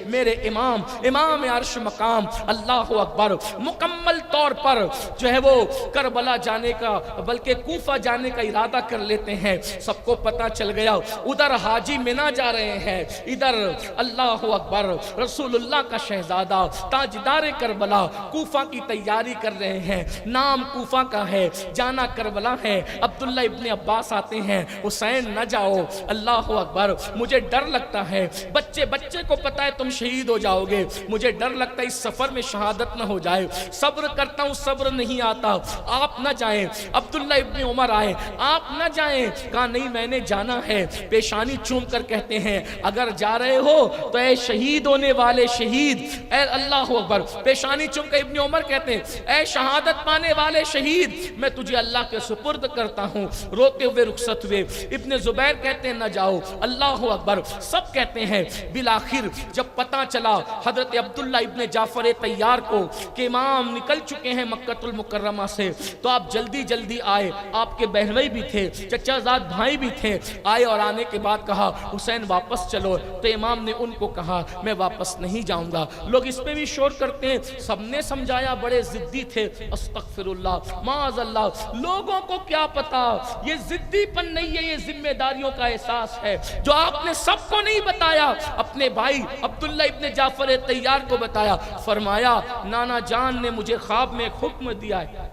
میرے امام عرش مقام اللہ اکبر مکمل طور پر جو ہے وہ کربلا جانے کا بلکہ کوفہ جانے کا ارادہ کر لیتے ہیں. سب کو پتا چل گیا ادھر حاجی منا جا رہے ہیں, ادھر اللہ اکبر رسول اللہ کا شہزادہ تاجدار کربلا کوفہ کی تیاری کر رہے ہیں. نام کوفہ کا ہے, جانا کربلا ہے. عبداللہ ابن عباس آتے ہیں, حسین نہ جاؤ, اللہ اکبر مجھے ڈر لگتا ہے, بچے کو پتا ہے تم شہید ہو جاؤ گے, مجھے ڈر لگتا ہے اس سفر میں شہادت نہ ہو جائے, صبر کرتا ہوں صبر نہیں آتا, آپ نہ جائیں. عبداللہ ابن عمر آئے, آپ نہ جائیں. کہا نہیں میں نے جانا ہے. پیشانی چوم کر کہتے ہیں اگر جا رہے ہو تو اے شہید ہونے والے شہید, اے اللہ اکبر. پیشانی چوم کر ابن عمر کہتے ہیں اے شہادت پانے والے شہید, میں تجھے اللہ کے سپرد کرتا ہوں. روتے ہوئے رخصت ہوئے. ابن زبیر کہتے ہیں نہ جاؤ, اللہ اکبر. سب کہتے ہیں. بالآخر جب پتہ چلا حضرت عبداللہ ابن جعفر طیار کو کہ امام نکل چکے ہیں مکہ المکرمہ سے, تو آپ جلدی آئے. آپ کے بہنوئی بھی تھے, چچا زاد بھائی بھی تھے, آئے اور آنے کے بعد کہا حسین واپس چلو. تو امام نے ان کو کہا میں واپس نہیں جاؤں گا. لوگ اس پہ بھی شور کرتے ہیں, سب نے سمجھایا بڑے ضدی تھے. استغفر اللہ معاذ اللہ, لوگوں کو کیا پتا یہ ضدی پن نہیں ہے, یہ ذمہ داریوں کا احساس ہے جو آپ نے سب کو نہیں بتایا, اپنے بھائی عبداللہ ابن جعفر طیار کو بتایا. فرمایا نانا جان نے مجھے خواب میں ایک حکم دیا ہے,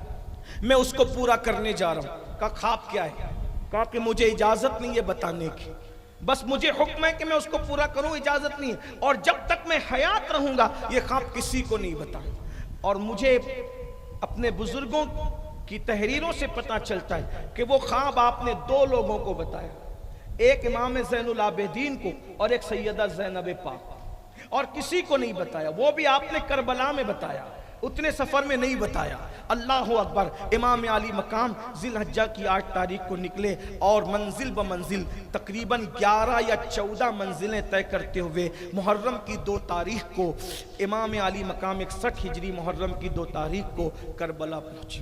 میں اس کو پورا کرنے جا رہا ہوں. کہا خواب کیا ہے؟ کہا کہ مجھے اجازت نہیں ہے بتانے کی, بس مجھے حکم ہے کہ میں اس کو پورا کروں, اجازت نہیں ہے, اور جب تک میں حیات رہوں گا یہ خواب کسی کو نہیں بتاؤں. اور مجھے اپنے بزرگوں کی تحریروں سے پتہ چلتا ہے کہ وہ خواب آپ نے دو لوگوں کو بتایا, ایک امام زین العابدین کو اور ایک سیدہ زینب پاک, اور کسی کو نہیں بتایا. وہ بھی آپ نے کربلا میں بتایا, اتنے سفر میں نہیں بتایا. اللہ اکبر. امام علی مقام ذی الحجہ کی 8 تاریخ کو نکلے اور منزل بمنزل تقریباً 11 یا 14 منزلیں طے کرتے ہوئے محرم کی 2 تاریخ کو امام علی مقام 61 ہجری محرم کی 2 تاریخ کو کربلا پہنچے.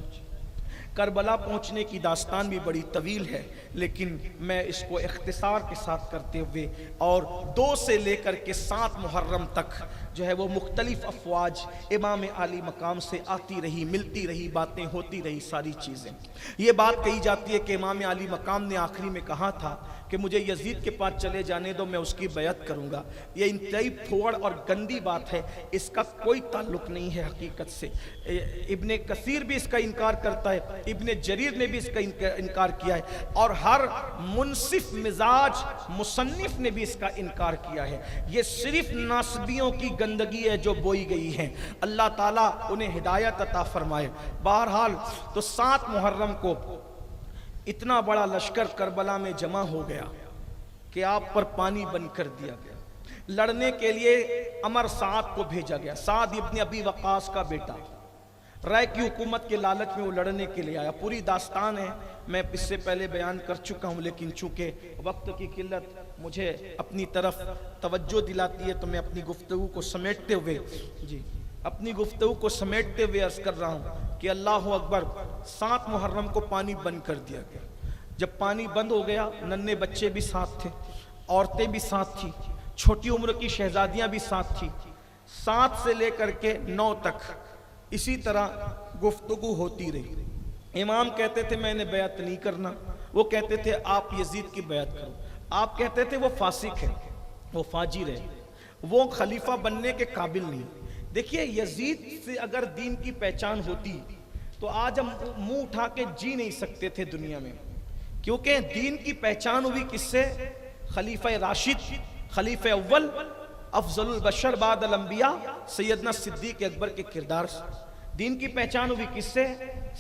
کربلا پہنچنے کی داستان بھی بڑی طویل ہے, لیکن میں اس کو اختصار کے ساتھ کرتے ہوئے, اور 2 سے لے کر کے 7 محرم تک جو ہے وہ مختلف افواج امام علی مقام سے آتی رہی, ملتی رہی, باتیں ہوتی رہی, ساری چیزیں. یہ بات کہی جاتی ہے کہ امام علی مقام نے آخری میں کہا تھا کہ مجھے یزید کے پاس چلے جانے دو, میں اس کی بیعت کروں گا. یہ انتہائی پھوڑ اور گندی بات ہے, اس کا کوئی تعلق نہیں ہے حقیقت سے. ابن کثیر بھی اس کا انکار کرتا ہے, ابن جریر نے بھی اس کا انکار کیا ہے, اور ہر منصف مزاج مصنف نے بھی اس کا انکار کیا ہے. یہ صرف ناصبیوں کی گندگی ہے جو بوئی گئی ہے, اللہ تعالیٰ انہیں ہدایت عطا فرمائے. بہرحال تو 7 محرم کو اتنا بڑا لشکر کربلا میں جمع ہو گیا کہ آپ پر پانی بند کر دیا گیا. لڑنے کے لیے عمر سعد کو بھیجا گیا. سعد ابن ابی وقاص کا بیٹا, رائے کی حکومت کے لالچ میں وہ لڑنے کے لیے آیا. پوری داستان ہے, میں اس سے پہلے بیان کر چکا ہوں, لیکن چونکہ وقت کی قلت مجھے اپنی طرف توجہ دلاتی ہے تو میں اپنی گفتگو کو سمیٹتے ہوئے عرض کر رہا ہوں کہ اللہ اکبر. 7 محرم کو پانی بند کر دیا گیا. جب پانی بند ہو گیا, ننھے بچے بھی ساتھ تھے, عورتیں بھی ساتھ تھیں, چھوٹی عمر کی شہزادیاں بھی ساتھ تھیں. 7 سے لے کر کے 9 تک اسی طرح گفتگو ہوتی رہی. امام کہتے تھے میں نے بیعت نہیں کرنا, وہ کہتے تھے آپ یزید کی بیعت کرو. آپ کہتے تھے وہ فاسق ہے, وہ فاجر ہے, وہ خلیفہ بننے کے قابل نہیں. دیکھیے یزید سے اگر دین کی پہچان ہوتی تو آج ہم منہ اٹھا کے جی نہیں سکتے تھے دنیا میں, کیونکہ دین کی پہچان ہوئی کس سے؟ خلیفہ راشد, خلیفہ اول, افضل البشر بعد الانبیاء سیدنا صدیق اکبر کے کردار سے. دین کی پہچان ہوئی کس سے؟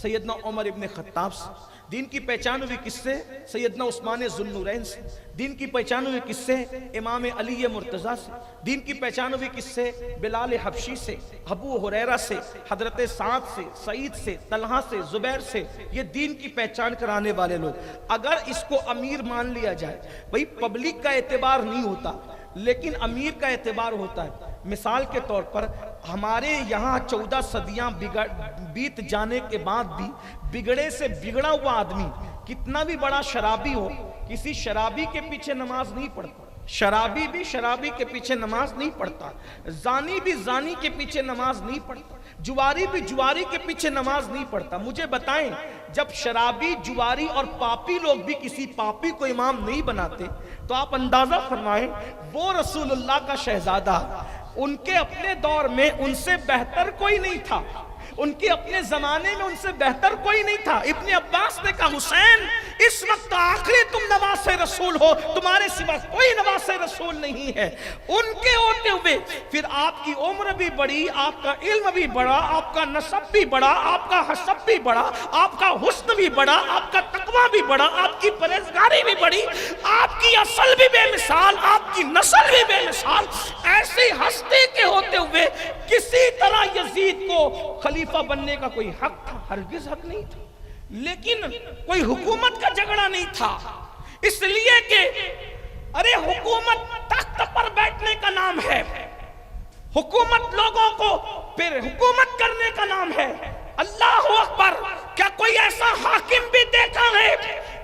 سیدنا عمر ابن خطاب سے. دین کی پہچان ہوئی کس سے؟ سیدنا عثمان ذو النورین سے. دین کی پہچان ہوئی کس سے؟ امام علی مرتضیٰ سے. دین کی پہچان ہوئی کس سے؟ بلال حبشی سے, ابو ہریرہ سے, حضرت سعد سے, سعید سے, طلحہ سے, زبیر سے. یہ دین کی پہچان کرانے والے لوگ. اگر اس کو امیر مان لیا جائے, بھئی پبلک کا اعتبار نہیں ہوتا لیکن امیر کا اعتبار ہوتا ہے. مثال کے طور پر ہمارے یہاں 14 صدیاں بیت جانے کے بعد بھی بگڑے سے بگڑا ہوا آدمی کتنا بھی بڑا شرابی ہو, کسی شرابی کے پیچھے نماز نہیں پڑھتا. شرابی بھی شرابی کے پیچھے نماز نہیں پڑھتا، زانی بھی زانی کے پیچھے نماز نہیں پڑھتا، جواری بھی جواری کے پیچھے نماز نہیں پڑھتا۔ مجھے بتائیں، جب شرابی، جواری اور پاپی لوگ بھی کسی پاپی کو امام نہیں بناتے تو آپ اندازہ فرمائیں وہ رسول اللہ کا شہزادہ، ان کے اپنے دور میں ان سے بہتر کوئی نہیں تھا، ان کے اپنے زمانے میں ان سے بہتر کوئی نہیں تھا۔ ابن عباس نے کہا حسین اس وقت آخری تم نواز رسول ہو، تمہارے سوا کوئی نواز رسول نہیں ہے۔ ان کے ہوتے ہوئے پھر آپ کی عمر بھی بڑی، آپ کا علم بھی بڑا، آپ کا نسب بھی بڑا، آپ کا حسب بھی بڑا، آپ کا حسن بھی بڑا، آپ کا تقوی بھی بڑا، آپ کی پرہیزگاری بھی بڑی، آپ کی اصل بھی بے مثال، آپ کی نسل بھی بے مثال۔ ایسی ہستی کے ہوتے ہوئے کسی طرح یزید کو خلیفہ بننے کا کوئی حق تھا؟ ہرگز حق نہیں تھا۔ لیکن کوئی حکومت کا جھگڑا نہیں تھا، اس لیے کہ ارے حکومت تخت پر بیٹھنے کا نام ہے، حکومت لوگوں کو پھر حکومت کرنے کا نام ہے۔ اللہ اکبر! کیا کوئی ایسا حاکم بھی دیکھا ہے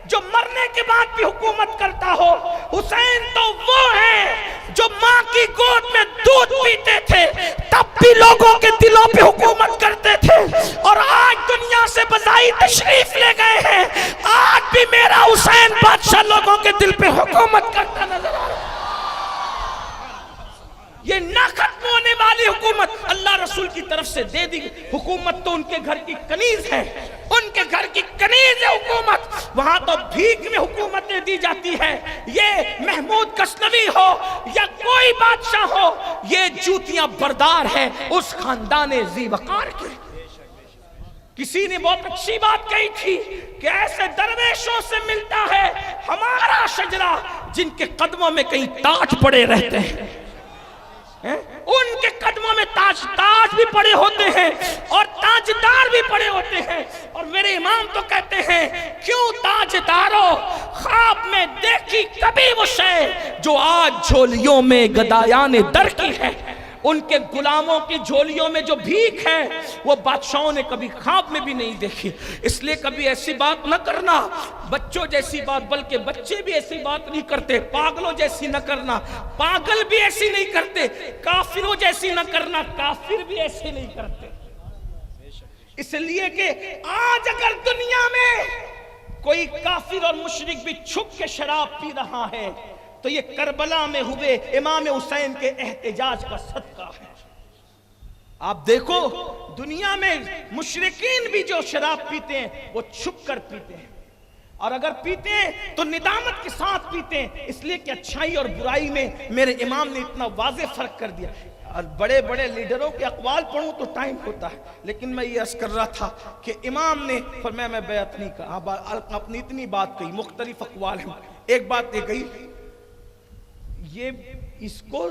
جو مرنے کے بعد بھی حکومت کرتا ہو؟ حسین تو وہ ہے جو ماں کی گود میں دودھ پیتے تھے تب بھی لوگوں کے دلوں پہ حکومت کرتے تھے، اور آج دنیا سے بذائی تشریف لے گئے ہیں، آج بھی میرا حسین بادشاہ لوگوں کے دل پہ حکومت کرتا نظر آ رہا ہے۔ یہ نہ ختم ہونے والی حکومت اللہ رسول کی طرف سے دے دی۔ حکومت تو ان کے گھر کی کنیز ہے، ان کے گھر کی کنیز ہے حکومت، وہاں تو بھیک میں حکومتیں دی جاتی ہے۔ یہ محمود غزنوی ہو یا کوئی بادشاہ ہو، یہ جوتیاں بردار ہے اس خاندان ذی وقار کے۔ کسی نے بہت اچھی بات کہی تھی کہ ایسے درویشوں سے ملتا ہے ہمارا شجرہ جن کے قدموں میں کہیں تاج پڑے رہتے ہیں، ان کے قدموں میں تاج بھی پڑے ہوتے ہیں اور تاجدار بھی پڑے ہوتے ہیں۔ اور میرے امام تو کہتے ہیں کیوں تاجدارو خواب میں دیکھی کبھی وہ شے جو آج جھولیوں میں گدایان در کی ہے۔ ان کے غلاموں کی جھولیوں میں جو بھیک ہے وہ بادشاہوں نے کبھی خواب میں بھی نہیں دیکھی۔ اس لیے کبھی ایسی بات نہ کرنا بچوں جیسی بات، بلکہ بچے بھی ایسی بات نہیں کرتے، پاگلوں جیسی نہ کرنا، پاگل بھی ایسی نہیں کرتے، کافروں جیسی نہ کرنا، کافر بھی ایسی نہیں کرتے۔ اس لیے کہ آج اگر دنیا میں کوئی کافر اور مشرک بھی چھپ کے شراب پی رہا ہے تو یہ کربلا میں ہوئے امام حسین کے احتجاج کا صدقہ ہے۔ آپ دیکھو دنیا میں مشرکین بھی جو شراب پیتے ہیں وہ چھپ کر پیتے ہیں، اور اگر پیتے ہیں تو ندامت کے ساتھ پیتے ہیں، اس لیے کہ اچھائی اور برائی میں میرے امام نے اتنا واضح فرق کر دیا۔ اور بڑے بڑے لیڈروں کے اقوال پڑھوں تو ٹائم ہوتا ہے، لیکن میں یہ عرض کر رہا تھا کہ امام نے فرمایا میں بیعت نہیں کہا، اپنی اتنی بات کہی، مختلف اقوال ہیں۔ ایک بات یہ کہی، یہ اس کو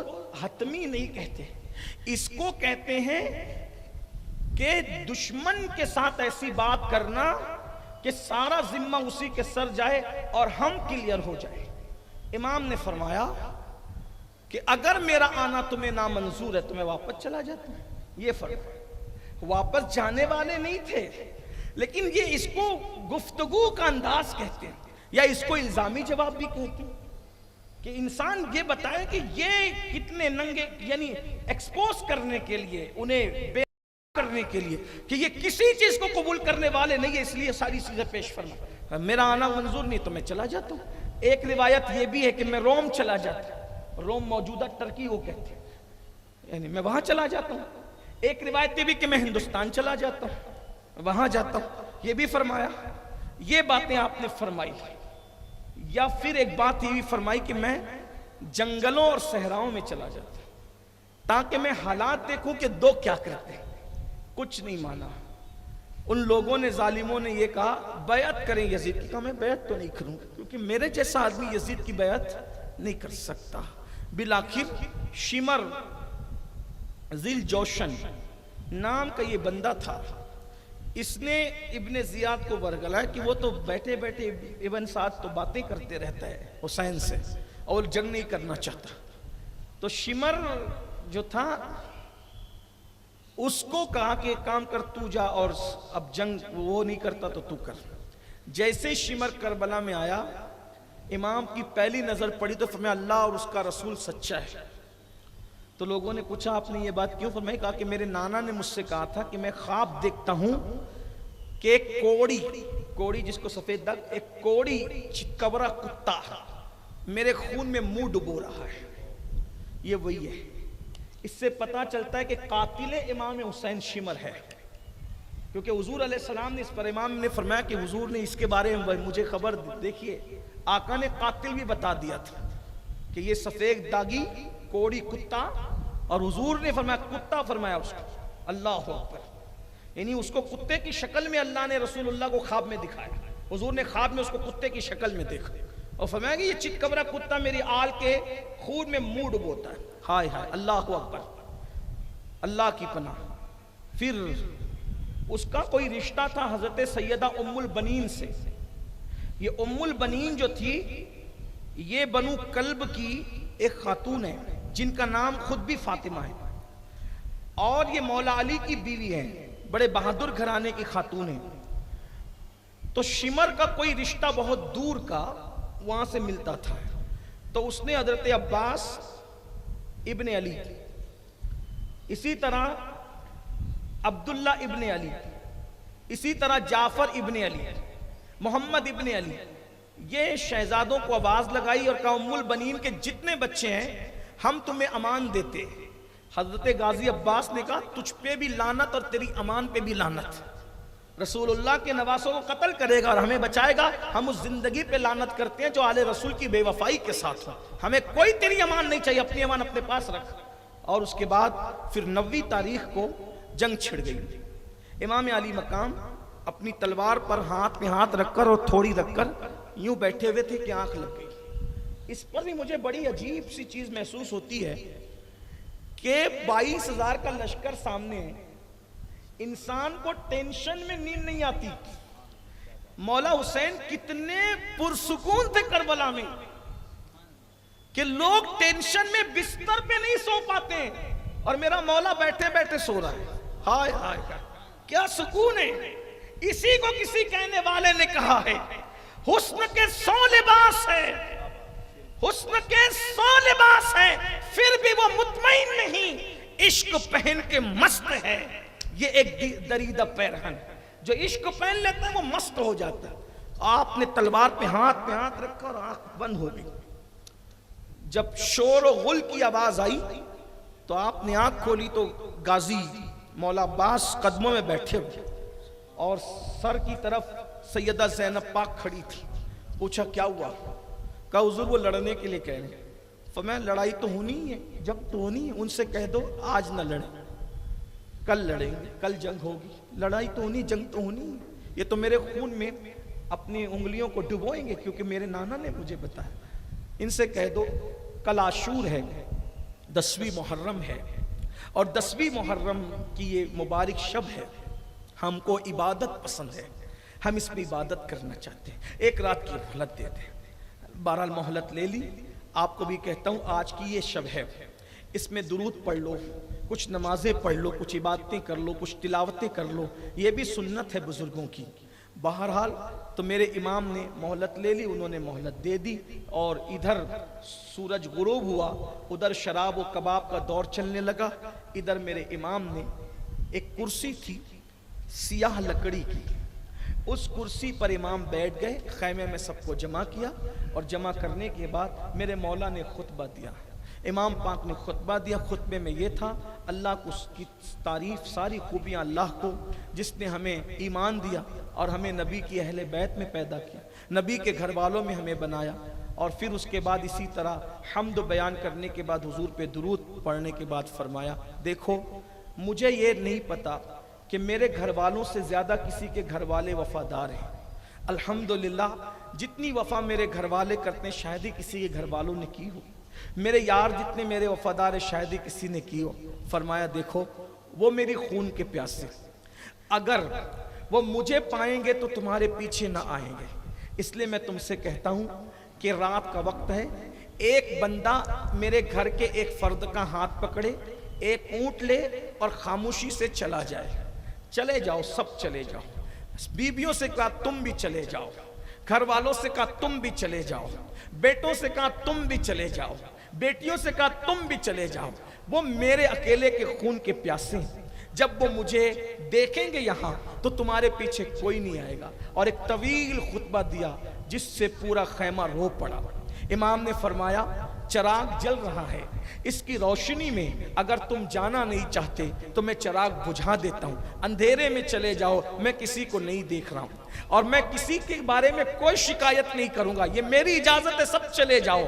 حتمی نہیں کہتے، اس کو کہتے ہیں کہ دشمن کے ساتھ ایسی بات کرنا کہ سارا ذمہ اسی کے سر جائے اور ہم کلیئر ہو جائے۔ امام نے فرمایا کہ اگر میرا آنا تمہیں نامنظور ہے تو میں واپس چلا جاتا ہوں۔ یہ فرق، واپس جانے والے نہیں تھے، لیکن یہ اس کو گفتگو کا انداز کہتے ہیں، یا اس کو الزامی جواب بھی کہتے ہیں کہ انسان یہ بتائے کہ یہ کتنے ننگے، یعنی ایکسپوز کرنے کے لیے، انہیں بے کرنے کے لیے کہ یہ کسی چیز کو قبول کرنے والے نہیں ہے، اس لیے ساری چیزیں پیش فرما۔ میرا آنا منظور نہیں تو میں چلا جاتا ہوں۔ ایک روایت یہ بھی ہے کہ میں روم چلا جاتا ہوں، روم موجودہ ترکی کو کہتے ہیں، یعنی میں وہاں چلا جاتا ہوں۔ ایک روایت یہ بھی کہ میں ہندوستان چلا جاتا ہوں، وہاں جاتا ہوں، یہ بھی فرمایا۔ یہ باتیں آپ نے فرمائی، یا پھر ایک بات یہ بھی فرمائی کہ میں جنگلوں اور صحراؤں میں چلا جاتا ہوں تاکہ میں حالات دیکھوں کہ دو کیا کرتے ہیں۔ کچھ نہیں مانا ان لوگوں نے، ظالموں نے یہ کہا بیعت کریں یزید کی، کہا میں بیعت تو نہیں کروں گا کیونکہ میرے جیسا آدمی یزید کی بیعت نہیں کر سکتا۔ بالآخر شمر ذی الجوشن نام کا یہ بندہ تھا، اس نے ابن زیاد کو ورگلایا کہ وہ تو بیٹھے بیٹھے ابن سعد تو باتیں کرتے رہتا ہے حسین سے اور جنگ نہیں کرنا چاہتا۔ تو شمر جو تھا اس کو کہا کہ کام کر تو جا، اور اب جنگ وہ نہیں کرتا تو تو کر۔ جیسے شمر کربلا میں آیا، امام کی پہلی نظر پڑی تو فرمایا اللہ اور اس کا رسول سچا ہے. تو لوگوں نے پوچھا آپ نے یہ بات کیوں فرمائی؟ کہا کہ میرے نانا نے مجھ سے کہا تھا کہ میں خواب دیکھتا ہوں کہ ایک کوڑی جس کو سفید داغ، ایک کوڑی چتکبرا کتا میرے خون میں منہ ڈبو رہا ہے. یہ وہی ہے. اس سے پتہ چلتا ہے کہ قاتل امام حسین شمر ہے، کیونکہ حضور علیہ السلام نے اس پر امام نے فرمایا کہ حضور نے اس کے بارے میں مجھے خبر دیکھیے آقا نے قاتل بھی بتا دیا تھا کہ یہ سفید داغی کوڑی کتا، اور حضور نے فرمایا کتا فرمایا اس کو. اللہ اکبر. یعنی اس کو کتے کی شکل میں اللہ نے رسول اللہ کو خواب میں دکھایا. حضور نے خواب میں اس کو کتے کی شکل میں دیکھا اور فرمایا کہ یہ چتکبرا کتا میری آل کے خون میں منہ ڈبوتا ہے. ہائے ہائے اللہ اکبر، اللہ کی پناہ. پھر اس کا کوئی رشتہ تھا حضرت سیدہ ام البنین سے. یہ ام البنین جو تھی یہ بنو کلب کی ایک خاتون ہے جن کا نام خود بھی فاطمہ ہے، اور یہ مولا علی کی بیوی ہے، بڑے بہادر گھرانے کی خاتون ہے. تو شمر کا کوئی رشتہ بہت دور کا وہاں سے ملتا تھا. تو اس نے حضرت عباس ابن علی، اسی طرح عبداللہ ابن علی، اسی طرح جعفر ابن علی، محمد ابن علی، یہ شہزادوں کو آواز لگائی اور کہا ام البنین کے جتنے بچے ہیں ہم تمہیں امان دیتے. حضرت غازی عباس نے کہا تجھ پہ بھی لعنت اور تیری امان پہ بھی لعنت. رسول اللہ کے نواسوں کو قتل کرے گا اور ہمیں بچائے گا. ہم اس زندگی پہ لعنت کرتے ہیں جو آل رسول کی بے وفائی کے ساتھ ہو. ہمیں کوئی تیری امان نہیں چاہیے، اپنی امان اپنے پاس رکھ. اور اس کے بعد پھر 90 تاریخ کو جنگ چھڑ گئی. امام علی مقام اپنی تلوار پر ہاتھ میں ہاتھ رکھ کر اور تھوڑی رکھ کر یوں بیٹھے ہوئے تھے کہ آنکھ لگ گئی. اس پر بھی مجھے بڑی عجیب سی چیز محسوس ہوتی ہے کہ 22,000 کا لشکر سامنے ہے، انسان کو ٹینشن میں نیند نہیں آتی. مولا حسین کتنے پرسکون تھے کربلا میں کہ لوگ ٹینشن میں بستر پہ نہیں سو پاتے اور میرا مولا بیٹھے بیٹھے سو رہا ہے. ہائے ہائے کیا سکون ہے. اسی کو کسی کہنے والے نے کہا ہے حسن کے 100 لباس ہے، حسن کے 100 لباس ہے پھر بھی وہ مطمئن نہیں، عشق پہن کے مست ہے. یہ ایک دریدہ پیرہن جو عشق پہن لیتا ہے وہ مست ہو جاتا ہے. آپ نے تلوار پہ ہاتھ رکھا اور آنکھ بند ہو گئی. جب شور و غل کی آواز آئی تو آپ نے آنکھ کھولی تو غازی مولا عباس قدموں میں بیٹھے ہوئے اور سر کی طرف سیدہ زینب پاک کھڑی تھی. پوچھا کیا ہوا؟ کہا حضور وہ لڑنے کے لیے کہہ رہے ہیں. فرمایا لڑائی تو ہونی ہے، جب تو ہونی ہے ان سے کہہ دو آج نہ لڑیں، کل لڑیں گے، کل جنگ ہوگی. لڑائی تو ہونی، جنگ تو ہونی ہے. یہ تو میرے خون میں اپنی انگلیوں کو ڈبوئیں گے کیونکہ میرے نانا نے مجھے بتایا. ان سے کہہ دو کل عاشور ہے، 10ویں محرم ہے، اور 10ویں محرم کی یہ مبارک شب ہے. ہم کو عبادت پسند ہے، ہم اس میں عبادت کرنا چاہتے ہیں. ایک رات کی مہلت دے دیں. بہرحال مہلت لے لی. آپ کو بھی کہتا ہوں آج کی یہ شب ہے، اس میں درود پڑھ لو، کچھ نمازیں پڑھ لو، کچھ عبادتیں کر لو، کچھ تلاوتیں کر لو. یہ بھی سنت ہے بزرگوں کی. بہرحال تو میرے امام نے مہلت لے لی، انہوں نے مہلت دے دی. اور ادھر سورج غروب ہوا، ادھر شراب و کباب کا دور چلنے لگا. ادھر میرے امام نے ایک کرسی تھی سیاہ لکڑی کی، اس کرسی پر امام بیٹھ گئے. خیمے میں سب کو جمع کیا اور جمع کرنے کے بعد میرے مولا نے خطبہ دیا. امام پاک نے خطبہ دیا. خطبے میں یہ تھا اللہ کو اس کی تعریف، ساری خوبیاں اللہ کو جس نے ہمیں ایمان دیا اور ہمیں نبی کی اہل بیت میں پیدا کیا، نبی کے گھر والوں میں ہمیں بنایا. اور پھر اس کے بعد اسی طرح حمد بیان کرنے کے بعد حضور پہ درود پڑھنے کے بعد فرمایا دیکھو مجھے یہ نہیں پتا کہ میرے گھر والوں سے زیادہ کسی کے گھر والے وفادار ہیں. الحمدللہ جتنی وفا میرے گھر والے کرتے ہیں شاید ہی کسی کے گھر والوں نے کی ہو. میرے یار جتنے میرے وفادار ہیں شاید ہی کسی نے کی ہو. فرمایا دیکھو وہ میری خون کے پیاسے، اگر وہ مجھے پائیں گے تو تمہارے پیچھے نہ آئیں گے. اس لیے میں تم سے کہتا ہوں کہ رات کا وقت ہے، ایک بندہ میرے گھر کے ایک فرد کا ہاتھ پکڑے، ایک اونٹ لے اور خاموشی سے چلا جائے. چلے جاؤ، سب چلے جاؤ. بیویوں سے کہا تم بھی چلے جاؤ. گھر والوں سے کہا تم بھی چلے جاؤ، بیٹوں سے کہا تم بھی چلے جاؤ، بیٹیوں سے کہا تم بھی چلے جاؤ، وہ میرے اکیلے کے خون کے پیاسے ہیں، جب وہ مجھے دیکھیں گے یہاں تو تمہارے پیچھے کوئی نہیں آئے گا۔ اور ایک طویل خطبہ دیا جس سے پورا خیمہ رو پڑا۔ امام نے فرمایا چراغ جل رہا ہے، اس کی روشنی میں اگر تم جانا نہیں چاہتے تو میں چراغ بجھا دیتا ہوں، اندھیرے میں چلے جاؤ، میں کسی کو نہیں دیکھ رہا ہوں اور میں کسی کے بارے میں کوئی شکایت نہیں کروں گا، یہ میری اجازت ہے، سب چلے جاؤ۔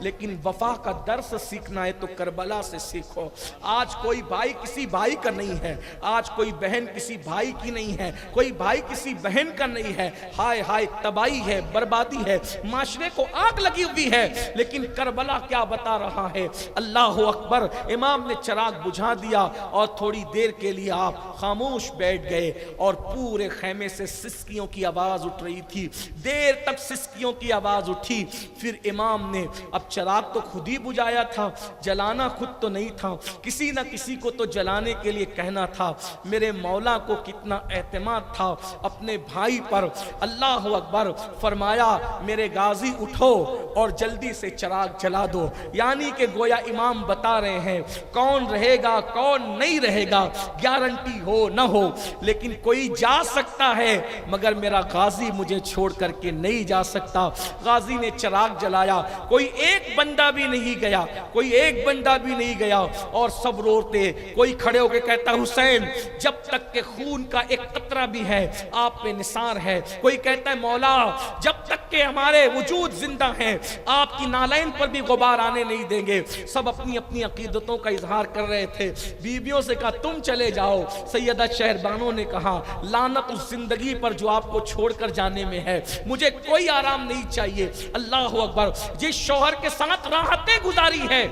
لیکن وفا کا درس سیکھنا ہے تو کربلا سے سیکھو۔ آج کوئی بھائی کسی بھائی کا نہیں ہے، آج کوئی بہن کسی بھائی کی نہیں ہے، کوئی بھائی کسی بہن کا نہیں ہے، ہائے ہائے تباہی ہے، بربادی ہے، معاشرے کو آگ لگی ہوئی ہے۔ لیکن کربلا کیا بتا رہا ہے؟ اللہ اکبر۔ امام نے چراغ بجھا دیا اور تھوڑی دیر کے لیے آپ خاموش بیٹھ گئے اور پورے خیمے سے سسکیوں کی آواز اٹھ رہی تھی، دیر تک سسکیوں کی آواز اٹھی۔ پھر امام نے اب چراغ تو خود ہی بجھایا تھا، جلانا خود تو نہیں تھا، کسی نہ کسی کو تو جلانے کے لیے کہنا تھا۔ میرے مولا کو کتنا اعتماد تھا اپنے بھائی پر۔ اللہ اکبر۔ فرمایا میرے غازی اٹھو اور جلدی سے چراغ جلا دو، یعنی کہ گویا امام بتا رہے ہیں کون رہے گا کون نہیں رہے گا گارنٹی ہو نہ ہو، لیکن کوئی جا سکتا ہے مگر میرا غازی مجھے چھوڑ کر کے نہیں جا سکتا۔ غازی نے چراغ جلایا، کوئی ایک بندہ بھی نہیں گیا، کوئی ایک بندہ بھی نہیں گیا اور سب روتے۔ کوئی کھڑے ہو کے کہتا حسین جب تک کہ خون کا ایک قطرہ بھی ہے آپ پہ نثار ہے۔ کوئی کہتا ہے مولا جب تک کہ ہمارے وجود زندہ ہیں آپ کی نالین پر بھی غبار آنے نہیں دیں گے۔ سب اپنی اپنی عقیدتوں کا اظہار کر رہے تھے۔ بیویوں سے کہا تم چلے جاؤ۔ سیدہ شہربانوں نے کہا لعنت اس زندگی پر جو آپ کو چھوڑ کر جانے میں ہے، مجھے کوئی آرام نہیں چاہیے۔ اللہ اکبر۔ جس شوہر کے ساتھ راحتیں گزاری ہے،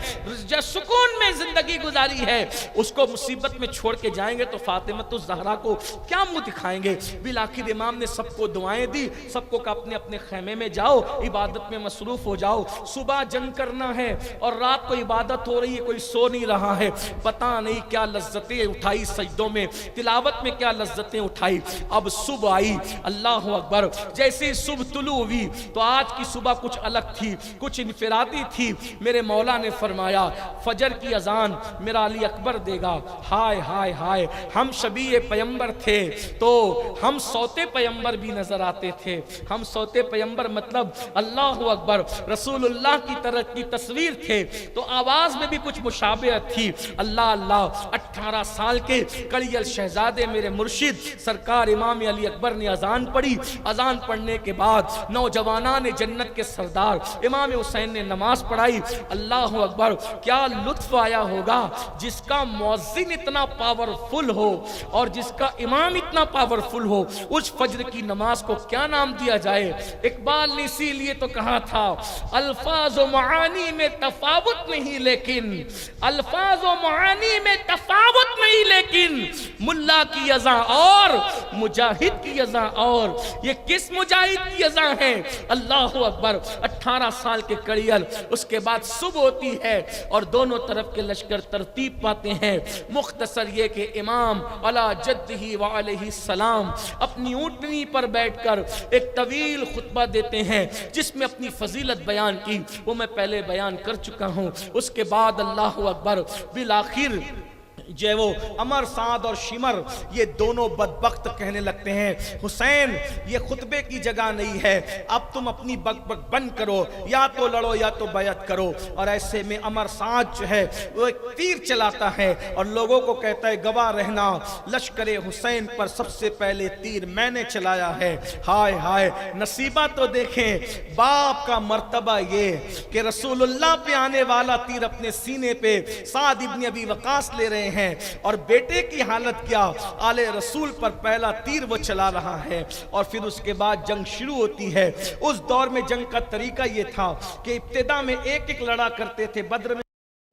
جس سکون میں زندگی گزاری ہے، اس کو مصیبت میں چھوڑ کے جائیں گے تو فاطمہ الزہرا کو کیا منہ دکھائیں گے؟ بالآخر امام نے سب کو دعائیں دی، سب کو کہا اپنے اپنے خیمے میں جاؤ، عبادت میں مصروف ہو جاؤ۔ صبح جنگ کرنا ہے اور رات کو عبادت ہو رہی ہے، کوئی سو نہیں رہا ہے، پتہ نہیں کیا لذتیں اٹھائی سجدوں میں، تلاوت میں کیا لذتیں اٹھائی۔ اب صبح آئی، اللہ اکبر۔ جیسے صبح طلوع ہوئی تو آج کی صبح کچھ الگ تھی، کچھ انفرادی تھی۔ میرے مولا نے فرمایا فجر کی اذان میرا علی اکبر دے گا۔ ہائے ہائے ہائے، ہم شبیہ پیمبر تھے تو ہم سوتے پیمبر بھی نظر آتے تھے۔ ہم سوتے پیمبر مطلب اللہ اکبر رسول اللہ کی طرح کی تصویر تھے تو آواز میں بھی کچھ مشابہت تھی۔ اللہ اللہ۔ 18 سال کے کڑیل شہزادے میرے مرشد سرکار امام علی اکبر نے اذان پڑھی۔ اذان پڑھنے کے بعد نوجوانان جنت کے سردار امام حسین نے نماز پڑھائی۔ اللہ اکبر۔ کیا لطف آیا ہوگا جس کا مؤذن اتنا پاورفل ہو اور جس کا امام اتنا پاورفل ہو، اس فجر کی نماز کو کیا نام دیا جائے؟ اقبال نے اسی لیے تو کہا تھا الفاظ و معانی میں تفاوت نہیں لیکن، الفاظ و معانی میں تفاوت نہیں لیکن، ملا کی اذان اور مجاہد کی اذان اور۔ یہ کس مجاہد کی اذان ہے؟ اللہ اکبر۔ 18 سال کے کڑیل، اس کے بعد صبح ہوتی ہے اور دونوں طرف کے لشکر ترتیب پاتے ہیں۔ مختصر یہ کہ امام علی جدہ وعلیہ السلام اپنی اونٹنی پر بیٹھ کر ایک طویل خطبہ دیتے ہیں جس میں اپنی فضیلت بیان کی، وہ میں پہلے بیان کر چکا ہوں۔ اس کے بعد اللہ اکبر بالآخر جو وہ عمر سعد اور شمر یہ دونوں بدبخت کہنے لگتے ہیں حسین یہ خطبے کی جگہ نہیں ہے، اب تم اپنی بک بک بند کرو، یا تو لڑو یا تو بیعت کرو۔ اور ایسے میں عمر سعد جو ہے وہ ایک تیر چلاتا ہے اور لوگوں کو کہتا ہے گواہ رہنا لشکر حسین پر سب سے پہلے تیر میں نے چلایا ہے۔ ہائے ہائے نصیبہ تو دیکھیں باپ کا مرتبہ یہ کہ رسول اللہ پہ آنے والا تیر اپنے سینے پہ سعد ابن ابی وقاص لے رہے ہیں اور بیٹے کی حالت کیا، آل رسول پر پہلا تیر وہ چلا رہا ہے۔ اور پھر اس کے بعد جنگ شروع ہوتی ہے۔ اس دور میں جنگ کا طریقہ یہ تھا کہ ابتدا میں ایک ایک لڑا کرتے تھے۔ بدر میں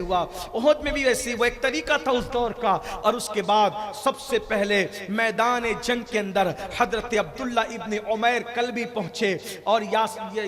ہوا، احد میں بھی ویسی، وہ ایک طریقہ تھا اس دور کا۔ اور اس کے بعد سب سے پہلے میدان جنگ کے اندر حضرت عبداللہ ابن عمیر کلبی پہنچے، اور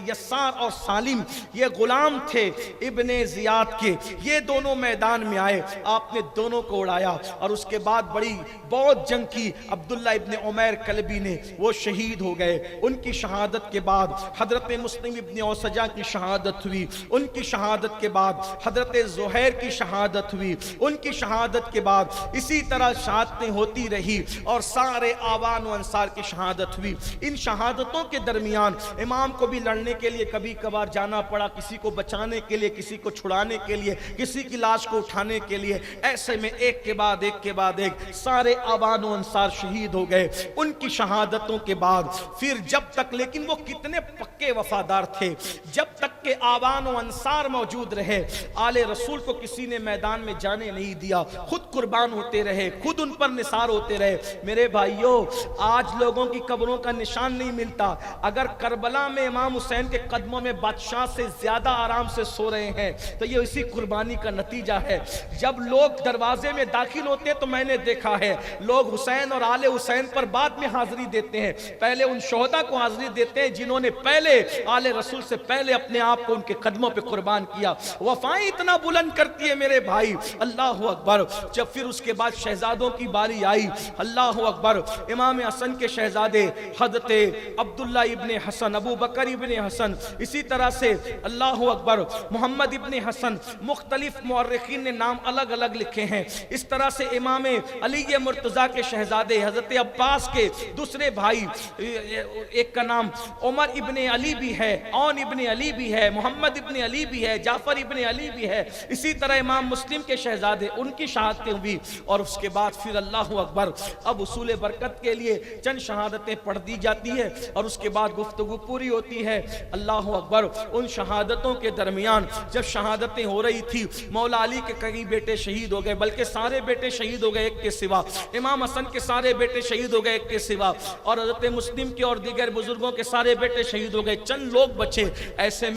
یسار اور سالم یہ غلام تھے ابن زیاد کے، یہ دونوں میدان میں آئے، آپ نے دونوں کو اڑایا، اور اس کے بعد بڑی بہت جنگ کی عبداللہ ابن عمیر کلبی نے، وہ شہید ہو گئے۔ ان کی شہادت کے بعد حضرت مسلم ابن اوسجہ کی شہادت ہوئی، ان کی شہادت کے بعد حضرت زہیر کی شہادت ہوئی، ان کی شہادت کے بعد اسی طرح شہادتیں ہوتی رہی، اور سارے آوان و انصار کی شہادت ہوئی۔ ان شہادتوں کے درمیان امام کو بھی لڑنے کے لیے کبھی کبھار جانا پڑا، کسی کو بچانے کے لیے، کسی کو چھڑانے کے لیے، کسی کی لاش کو اٹھانے کے لیے، ایسے میں ایک کے بعد ایک کے بعد ایک سارے آوان و انصار شہید ہو گئے۔ ان کی شہادتوں کے بعد پھر جب تک، لیکن وہ کتنے پکے وفادار تھے، جب تک کہ آوان و انصار موجود رہے، آل رسول کو کسی نے میدان میں جانے نہیں دیا، خود قربان ہوتے رہے، خود ان پر نثار ہوتے رہے۔ میرے بھائیوں، آج لوگوں کی قبروں کا نشان نہیں ملتا، اگر کربلا میں امام حسین کے قدموں میں بادشاہ سے زیادہ آرام سے سو رہے ہیں تو یہ اسی قربانی کا نتیجہ ہے۔ جب لوگ دروازے میں داخل ہوتے ہیں تو میں نے دیکھا ہے لوگ حسین اور آل حسین پر بعد میں حاضری دیتے ہیں، پہلے ان شہداء کو حاضری دیتے ہیں جنہوں نے پہلے آل رسول سے پہلے اپنے آپ کو ان کے قدموں پہ قربان کیا۔ وفائیں اتنا بلند کرتی ہے میرے بھائی، اللہ اکبر۔ جب پھر اس کے بعد شہزادوں کی باری آئی، اللہ اکبر، امام حسن کے شہزادے حضرت عبداللہ ابن حسن، ابو بکر ابن حسن، اسی طرح سے اللہ اکبر محمد ابن حسن، مختلف مورخین نے نام الگ الگ لکھے ہیں۔ اس طرح سے امام علی مرتضیٰ کے شہزادے حضرت عباس کے دوسرے بھائی، ایک کا نام عمر ابن علی بھی ہے، عون ابن علی بھی ہے، محمد ابن علی بھی ہے، جعفر ابن علی بھی ہے، اسی طرح امام مسلم کے شہزادے، ان کی شہادتیں ہوئی۔ اور اس کے بعد پھر اللہ اکبر، اب اصول برکت کے لیے چند شہادتیں پڑھ دی جاتی ہے اور اس کے بعد گفتگو پوری ہوتی ہے۔ اللہ اکبر، ان شہادتوں کے درمیان جب شہادتیں ہو رہی تھی، مولا علی کے کئی بیٹے شہید ہو گئے، بلکہ سارے بیٹے شہید ہو گئے ایک کے سوا، امام حسن کے سارے بیٹے شہید ہو گئے ایک کے سوا، اور حضرت مسلم کے اور دیگر بزرگوں کے سارے بیٹے شہید ہو گئے، چند لوگ بچے۔ ایسے